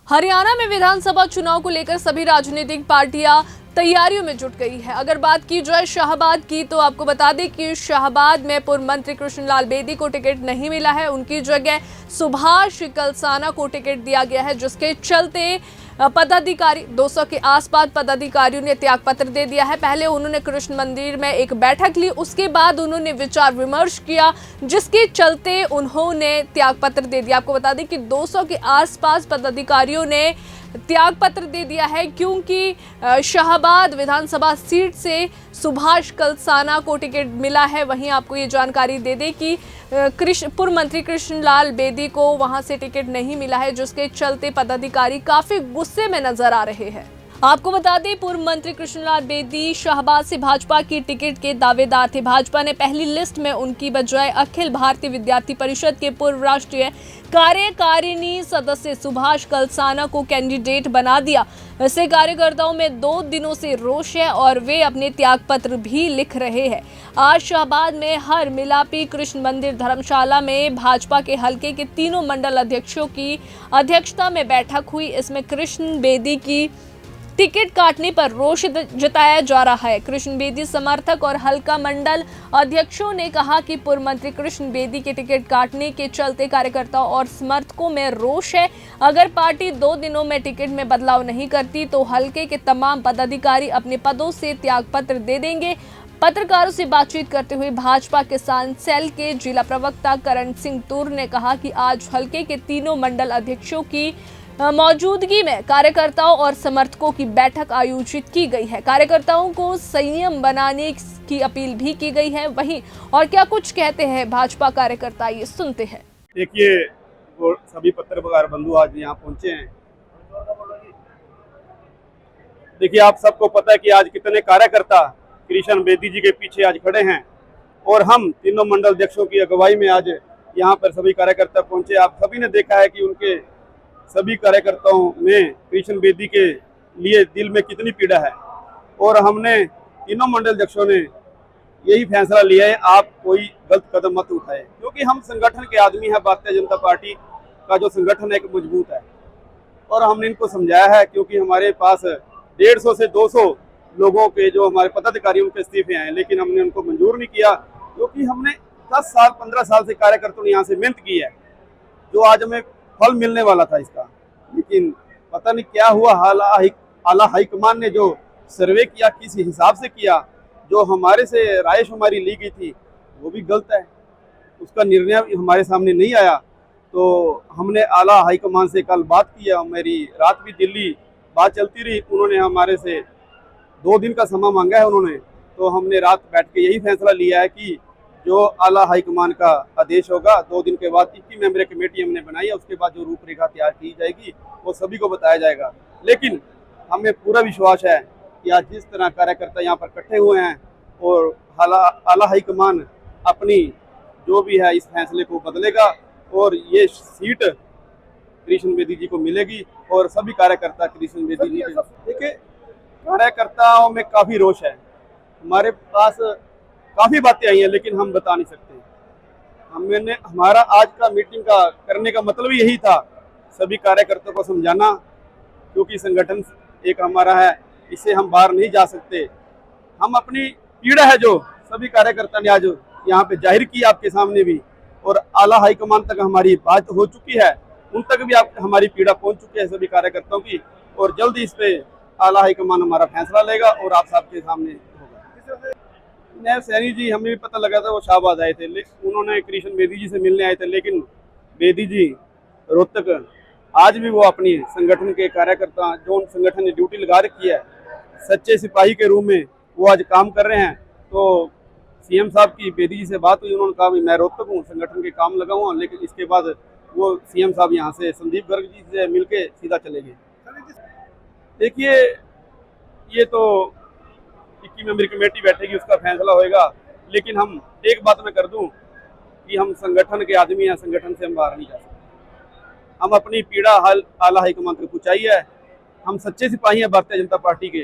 हरियाणा में विधानसभा चुनाव को लेकर सभी राजनीतिक पार्टियां तैयारियों में जुट गई है। अगर बात की जाए शाहाबाद की, तो आपको बता दें कि शाहाबाद में पूर्व मंत्री कृष्णलाल बेदी को टिकट नहीं मिला है। उनकी जगह सुभाष कलसाना को टिकट दिया गया है, जिसके चलते पदाधिकारी 200 के आसपास पदाधिकारियों ने त्याग पत्र दे दिया है। पहले उन्होंने कृष्ण मंदिर में एक बैठक ली, उसके बाद उन्होंने विचार विमर्श किया, जिसके चलते उन्होंने त्याग पत्र दे दिया। आपको बता दें कि 200 के आसपास पदाधिकारियों ने त्याग पत्र दे दिया है, क्योंकि शाहाबाद विधानसभा सीट से सुभाष कलसाना को टिकट मिला है। वहीं आपको ये जानकारी दे दें कि पूर्व मंत्री कृष्णलाल बेदी को वहां से टिकट नहीं मिला है, जिसके चलते पदाधिकारी काफी गुस्से में नजर आ रहे हैं। आपको बता दें, पूर्व मंत्री कृष्णलाल बेदी शाहाबाद से भाजपा की टिकट के दावेदार थे। भाजपा ने पहली लिस्ट में उनकी बजाय अखिल भारतीय विद्यार्थी परिषद के पूर्व राष्ट्रीय कार्यकारिणी सदस्य सुभाष कलसाना को कैंडिडेट बना दिया। इससे कार्यकर्ताओं में 2 दिनों से रोष है और वे अपने त्याग पत्र भी लिख रहे हैं। आज शाहाबाद में हर मिलापी कृष्ण मंदिर धर्मशाला में भाजपा के हलके के तीनों मंडल अध्यक्षों की अध्यक्षता में बैठक हुई। इसमें कृष्ण बेदी की टिकट काटने पर रोष जताया जा रहा है। कृष्ण बेदी समर्थक और हल्का मंडल अध्यक्षों ने कहा कि पूर्व मंत्री कृष्ण बेदी के टिकट काटने के चलते कार्यकर्ताओं और समर्थकों में रोष है। अगर पार्टी 2 दिनों में टिकट में बदलाव नहीं करती तो हल्के के तमाम पदाधिकारी अपने पदों से त्यागपत्र दे देंगे। पत्रकारों से बातचीत करते हुए भाजपा किसान सेल के जिला प्रवक्ता करण सिंह तूर ने कहा कि आज हल्के के तीनों मंडल अध्यक्षों की मौजूदगी में कार्यकर्ताओं और समर्थकों की बैठक आयोजित की गई है। कार्यकर्ताओं को संयम बनाने की अपील भी की गई है। वहीं और क्या कुछ कहते हैं भाजपा कार्यकर्ता, ये सुनते हैं। देखिए, वो सभी पत्रकार बंधु आज यहाँ पहुंचे हैं। देखिए, आप सबको पता है कि आज कितने कार्यकर्ता कृष्ण बेदी जी के पीछे आज खड़े हैं और हम तीनों मंडल अध्यक्षों की अगुवाई में आज यहाँ पर सभी कार्यकर्ता पहुंचे। आप सभी ने देखा है कि उनके सभी कार्यकर्ताओं में कृष्ण बेदी के लिए दिल में कितनी पीड़ा है और हमने तीनों मंडल अध्यक्षों ने यही फैसला लिया है, आप कोई गलत कदम मत उठाए, क्योंकि हम संगठन के आदमी हैं। भारतीय जनता पार्टी का जो संगठन है एक मजबूत है और हमने इनको समझाया है, क्योंकि हमारे पास 150 से 200 लोगों के जो हमारे पदाधिकारियों के इस्तीफे हैं, लेकिन हमने उनको मंजूर नहीं किया, क्योंकि हमने 10 साल 15 साल से कार्यकर्ताओं ने यहाँ से मेहनत की है, जो आज हमें फल मिलने वाला था इसका। लेकिन पता नहीं क्या हुआ, आला हाईकमान ने जो सर्वे किया किस हिसाब से किया, जो हमारे से राय शुमारी ली गई थी वो भी गलत है, उसका निर्णय हमारे सामने नहीं आया। तो हमने आला हाईकमान से कल बात की है, मेरी रात भी दिल्ली बात चलती रही, उन्होंने हमारे से 2 दिन का समय मांगा है उन्होंने। तो हमने रात बैठ के यही फैसला लिया है कि जो आला हाईकमान का आदेश होगा 2 दिन के बाद 21 मेंबर कमेटी हमने बनाई है, उसके बाद जो रूपरेखा तैयार की जाएगी वो सभी को बताया जाएगा। लेकिन हमें पूरा विश्वास है कि आज जिस तरह कार्यकर्ता यहाँ पर इकट्ठे हुए हैं और आला हाईकमान अपनी जो भी है इस फैसले को बदलेगा और ये सीट कृष्ण बेदी जी को मिलेगी और सभी कार्यकर्ता कृष्ण बेदी जी के। देखिए, कार्यकर्ताओं में काफ़ी रोष है, हमारे पास काफ़ी बातें आई हैं, लेकिन हम बता नहीं सकते। हमारा आज का मीटिंग का करने का मतलब यही था, सभी कार्यकर्ताओं को समझाना, क्योंकि संगठन एक हमारा है, इससे हम बाहर नहीं जा सकते। हम अपनी पीड़ा है जो सभी कार्यकर्ता ने आज यहाँ पे जाहिर की आपके सामने भी, और आला हाईकमान तक हमारी बात हो चुकी है, उन तक भी हमारी पीड़ा पहुँच चुकी है सभी कार्यकर्ताओं की, और जल्द इस पे आला हाईकमान हमारा फैसला लेगा और आप सबके सामने होगा। नैब सैनी जी, हमें भी पता लगा था वो शाहबाद आए थे, उन्होंने कृष्ण बेदी जी से मिलने आए थे, लेकिन बेदी जी रोहतक आज भी वो अपनी संगठन के कार्यकर्ता जो संगठन ने ड्यूटी लगा रखी है, सच्चे सिपाही के रूप में वो आज काम कर रहे हैं। तो सीएम साहब की बेदी जी से बात हुई, उन्होंने कहा मैं रोहतक हूँ, संगठन के काम लगा हुआ, लेकिन इसके बाद वो सीएम साहब यहाँ से संदीप गर्ग जी से मिलके सीधा चले गए। देखिए, ये तो 21 मेंबर कमेटी बैठेगी, उसका फैसला होएगा, लेकिन हम एक बात मैं कर दूं कि हम संगठन के आदमी हैं, संगठन से हम बाहर नहीं जा सकते। हम अपनी पीड़ा आला हाईकमान तक पहुँचाई है, हम सच्चे सिपाही हैं भारतीय जनता पार्टी के,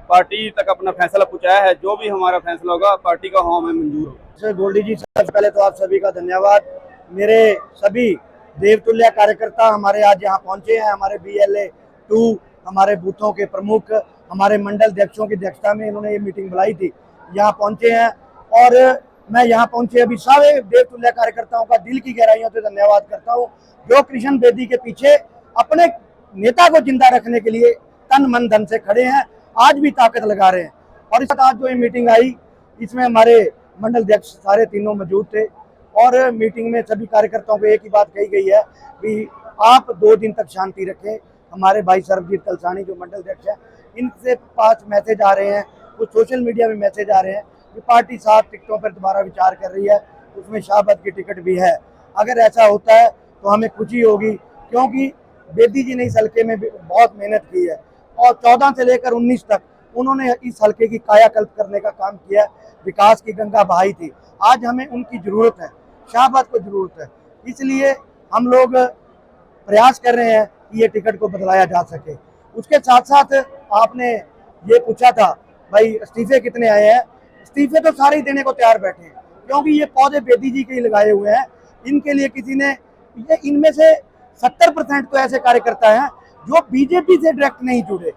पार्टी तक अपना फैसला पहुँचाया है, जो भी हमारा फैसला होगा पार्टी का हमें मंजूर होगा। सर गोल्डी जी, सबसे पहले तो आप सभी का धन्यवाद। मेरे सभी देवतुल्य कार्यकर्ता हमारे आज यहाँ पहुंचे हैं। हमारे BLA-2 हमारे बूथों के प्रमुख हमारे मंडल अध्यक्षों की अध्यक्षता में इन्होंने ये मीटिंग बुलाई थी, यहाँ पहुंचे हैं। और मैं यहाँ पहुंचे अभी सारे देवतुल्य कार्यकर्ताओं का दिल की गहराइयों से धन्यवाद करता हूँ, जो कृष्ण बेदी के पीछे अपने नेता को जिंदा रखने के लिए तन मन धन से खड़े हैं, आज भी ताकत लगा रहे हैं। और इस आज जो ये मीटिंग आई, इसमें हमारे मंडल अध्यक्ष सारे तीनों मौजूद थे और मीटिंग में सभी कार्यकर्ताओं को एक ही बात कही गई है कि आप 2 दिन तक शांति रखें। हमारे भाई सर्वजीत कलसानी जो मंडल अध्यक्ष हैं, इनसे 5 मैसेज आ रहे हैं, कुछ सोशल मीडिया में मैसेज आ रहे हैं कि पार्टी 7 टिकटों पर दोबारा विचार कर रही है, उसमें शाहबाद की टिकट भी है। अगर ऐसा होता है तो हमें खुशी होगी, क्योंकि बेदी जी ने इस हल्के में बहुत मेहनत की है और 14 से लेकर 19 तक उन्होंने इस हल्के की कायाकल्प करने का काम किया, विकास की गंगा बहाई थी। आज हमें उनकी जरूरत है, शाहबाद को जरूरत है, इसलिए हम लोग प्रयास कर रहे हैं कि ये टिकट को बदलाया जा सके। उसके साथ साथ आपने ये पूछा था भाई इस्तीफे कितने आए हैं, इस्तीफे तो सारे ही देने को तैयार बैठे हैं, क्योंकि ये पौधे बेदी जी के ही लगाए हुए हैं। इनके लिए किसी ने इनमें से 70% तो ऐसे कार्यकर्ता हैं जो बीजेपी से डायरेक्ट नहीं जुड़े,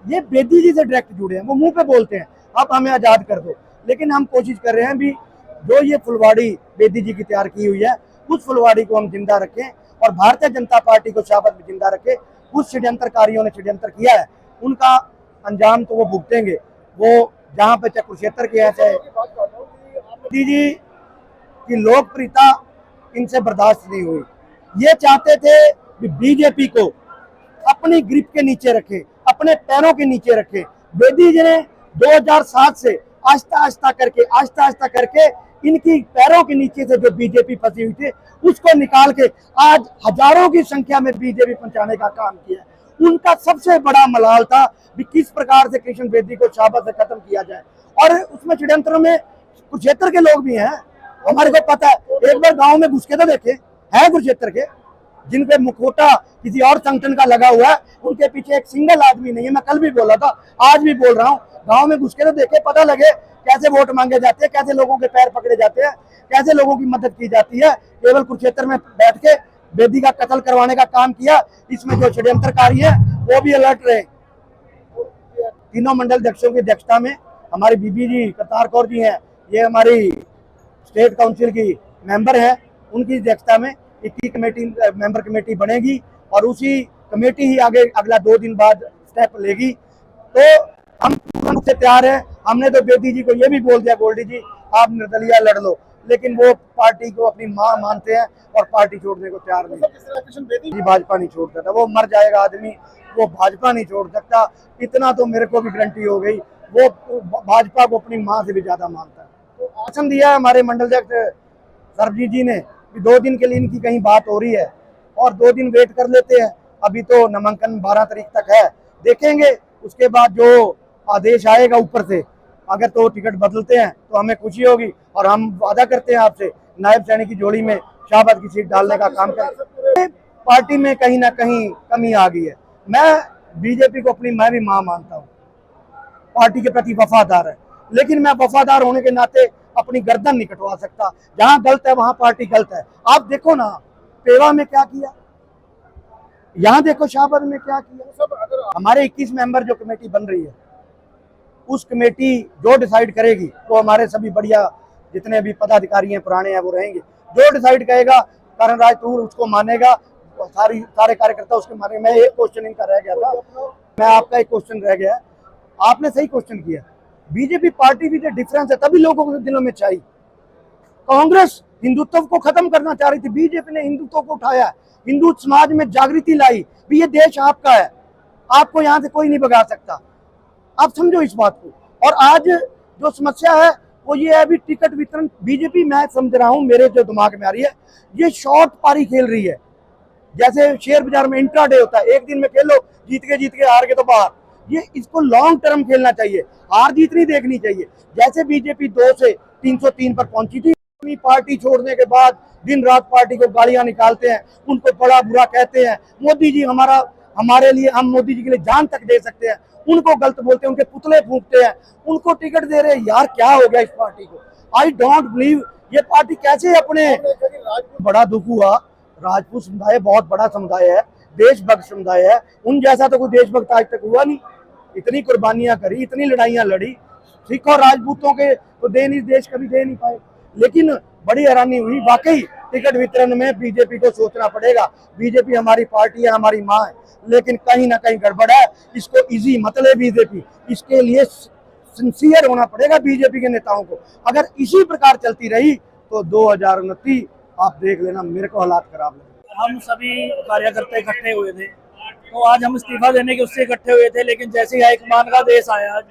ये बेदी जी से डायरेक्ट जुड़े हैं। वो मुंह पे बोलते हैं अब हमें आजाद कर दो, लेकिन हम कोशिश कर रहे हैं भी जो ये फुलवाड़ी बेदी जी की तैयार की हुई है, उस फुलवाड़ी को हम जिंदा रखें और भारतीय जनता पार्टी को शाहबाद में जिंदा रखें। उस षड्यंत्रकारियों ने षड्यंत्र किया है, उनका अंजाम तो वो भुगतेंगे। वो जहाँ पे चाहे कुरुक्षेत्र के हैं, चाहे बेदी जी की लोकप्रियता इनसे बर्दाश्त नहीं हुई। ये चाहते थे कि बीजेपी को अपनी ग्रिप के नीचे रखे, अपने पैरों के नीचे रखे। बेदी जी ने 2007 से आहिस्ता आहिस्ता करके इनकी पैरों के नीचे से जो बीजेपी फंसी हुई थी, उसको निकाल के आज हजारों की संख्या में बीजेपी पहुंचाने का काम किया। उनका सबसे बड़ा मलाल था कि किस प्रकार से कृष्ण बेदी को शाहबाद से खत्म किया जाए, और उसमें षड्यंत्र में कुरुक्षेत्र के लोग भी हैं, हमारे को पता है। एक बार गांव में घुस के तो देखे है कुरुक्षेत्र के, जिनपे मुखोटा किसी और संगठन का लगा हुआ है, उनके पीछे एक सिंगल आदमी नहीं है। मैं कल भी बोला था, आज भी बोल रहा हूँ, गांव में घुस के तो देखे, पता लगे कैसे वोट मांगे जाते हैं, कैसे लोगों के पैर पकड़े जाते हैं, कैसे लोगों की मदद की जाती है। केवल कुरुक्षेत्र में बैठ के बेदी का कत्ल करवाने का काम किया। इसमें जो षड्यंत्रकारी है वो भी अलर्ट रहे। तीनों मंडल अध्यक्षों की अध्यक्षता में हमारी बीबी जी करतार कौर जी हैं, ये हमारी स्टेट काउंसिल की मेंबर है, उनकी अध्यक्षता में 21 कमेटी मेंबर कमेटी बनेगी और उसी कमेटी ही आगे अगला 2 दिन बाद स्टेप लेगी। तो हम पूर्ण रूप से तैयार हैं। हमने तो बेदी जी को ये भी बोल दिया, गोल्डी जी आप निर्दलीय लड़ लो, लेकिन वो पार्टी को अपनी मां मानते हैं और पार्टी छोड़ने को तैयार नहीं। जी भाजपा नहीं छोड़ सकता, वो मर जाएगा आदमी, वो भाजपा नहीं छोड़ सकता। इतना तो मेरे को भी गारंटी हो गई, वो भाजपा को अपनी मां से भी ज्यादा मानता है। आसन दिया हमारे मंडल अध्यक्ष सर्वजीत जी ने, 2 दिन के लिए इनकी कहीं बात हो रही है और 2 दिन वेट कर लेते हैं। अभी तो नामांकन 12 तारीख तक है, देखेंगे उसके बाद जो आदेश आएगा ऊपर से, अगर तो टिकट बदलते हैं तो हमें खुशी होगी और हम वादा करते हैं आपसे नायब सैनिक की जोड़ी में शाहबाद की सीट डालने का काम करें। पार्टी में कहीं ना कहीं कमी आ गई है। मैं बीजेपी को अपनी मैं भी मां मानता हूँ, पार्टी के प्रति वफादार है, लेकिन मैं वफादार होने के नाते अपनी गर्दन नहीं कटवा सकता। जहां गलत है वहां पार्टी गलत है। आप देखो ना पेवा में क्या किया, यहाँ देखो शाहबाद में क्या किया। हमारे 21 मेंबर जो कमेटी बन रही है, उस कमेटी जो डिसाइड करेगी तो हमारे सभी बढ़िया जितने भी पदाधिकारी हैं पुराने हैं वो रहेंगे। जो डिसाइड करेगा करण राज तूर उसको मानेगा, सारे कार्यकर्ता उसके मानेंगे। मैं एक क्वेश्चन इनका रह गया था, मैं आपका एक क्वेश्चन रह गया, आपने सही क्वेश्चन किया। बीजेपी पार्टी भी जो डिफरेंस है तभी लोगों के दिलों में चाहिए। कांग्रेस हिंदुत्व को खत्म करना चाह रही थी, बीजेपी ने हिंदुत्व को उठाया, हिंदू समाज में जागृति लाई भी ये देश आपका है, आपको यहाँ से कोई नहीं भगा सकता। आप समझो इस बात को। और आज जो समस्या है वो ये है, अभी टिकट वितरण बीजेपी, मैं समझ रहा हूँ, मेरे जो दिमाग में आ रही है, ये शॉर्ट पारी खेल रही है। जैसे शेयर बाजार में इंट्राडे होता है, एक दिन में खेलो, जीत के हार के तो बाहर। ये इसको लॉन्ग टर्म खेलना चाहिए, हार जीत नहीं देखनी चाहिए। जैसे बीजेपी 2 से 303 पर पहुंची थी, अपनी पार्टी छोड़ने के बाद दिन रात पार्टी को गालियां निकालते हैं, उनको बड़ा बुरा कहते हैं। मोदी जी हमारे लिए, हम मोदी जी के लिए जान तक दे सकते हैं, उनको गलत बोलते हैं, उनके पुतले फूंकते हैं, उनको टिकट दे रहे हैं। यार क्या हो गया इस पार्टी को? आई डोंट बिलीव ये पार्टी कैसे अपने, बड़ा दुख हुआ राजपूत समुदाय बहुत बड़ा समुदाय है, देशभक्त समुदाय है। उन जैसा तो कोई देशभक्त आज तक हुआ नहीं। इतनी कुर्बानियां करी, इतनी लड़ाइयां लड़ी, सिख और राजपूतों के तो देश कभी दे नहीं पाए। लेकिन बड़ी हैरानी हुई, वाकई टिकट वितरण में बीजेपी को सोचना पड़ेगा। बीजेपी हमारी पार्टी है, हमारी माँ है, लेकिन कहीं ना कहीं गड़बड़ है। इसको इजी मत ले बीजेपी, इसके लिए सिंसियर होना पड़ेगा बीजेपी के नेताओं को। अगर इसी प्रकार चलती रही तो 2029 आप देख लेना, मेरे को हालात खराब लगे। हम सभी कार्यकर्ता इकट्ठे हुए थे, तो आज हम इस्तीफा देने के उससे इकट्ठे हुए थे, लेकिन जैसे ही हाईकमान का आदेश आया,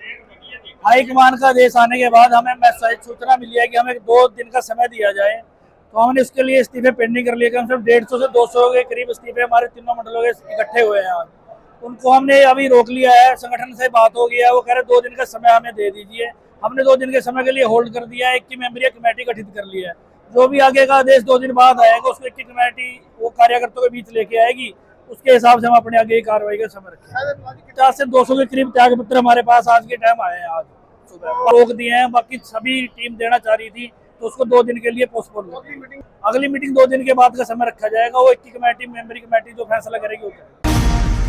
हाईकमान का आदेश आने के बाद हमें मैसेज सूचना मिली है कि हमें 2 दिन का समय दिया जाए। तो हमने इसके लिए इस्तीफे पेंडिंग कर लिए। कम से कम 150 से 200 के करीब इस्तीफे हमारे तीनों मंडलों के इकट्ठे हुए हैं आज। उनको हमने अभी रोक लिया है, संगठन से बात हो गया है, वो कह रहे 2 दिन का समय हमें दे दीजिए। हमने 2 दिन के समय के लिए होल्ड कर दिया है, 21 मेंबरीय कमेटी गठित कर ली है। जो भी आगे का आदेश 2 दिन बाद आएगा, उसको 21 कमेटी वो कार्यकर्ताओं के बीच लेके आएगी, उसके हिसाब से हम अपने आगे कार्रवाई का समय रखेंगे। 50 से 200 के करीब त्याग पत्र हमारे पास आज के टाइम आए हैं। आज सुबह रोक दिए हैं, बाकी सभी टीम देना चाह रही थी तो उसको 2 दिन के लिए पोस्टपोन कर दिया। अगली मीटिंग 2 दिन के बाद का समय रखा जाएगा, वो 21 कमेटी मेंबरी कमेटी जो फैसला करेगी वो करेगी।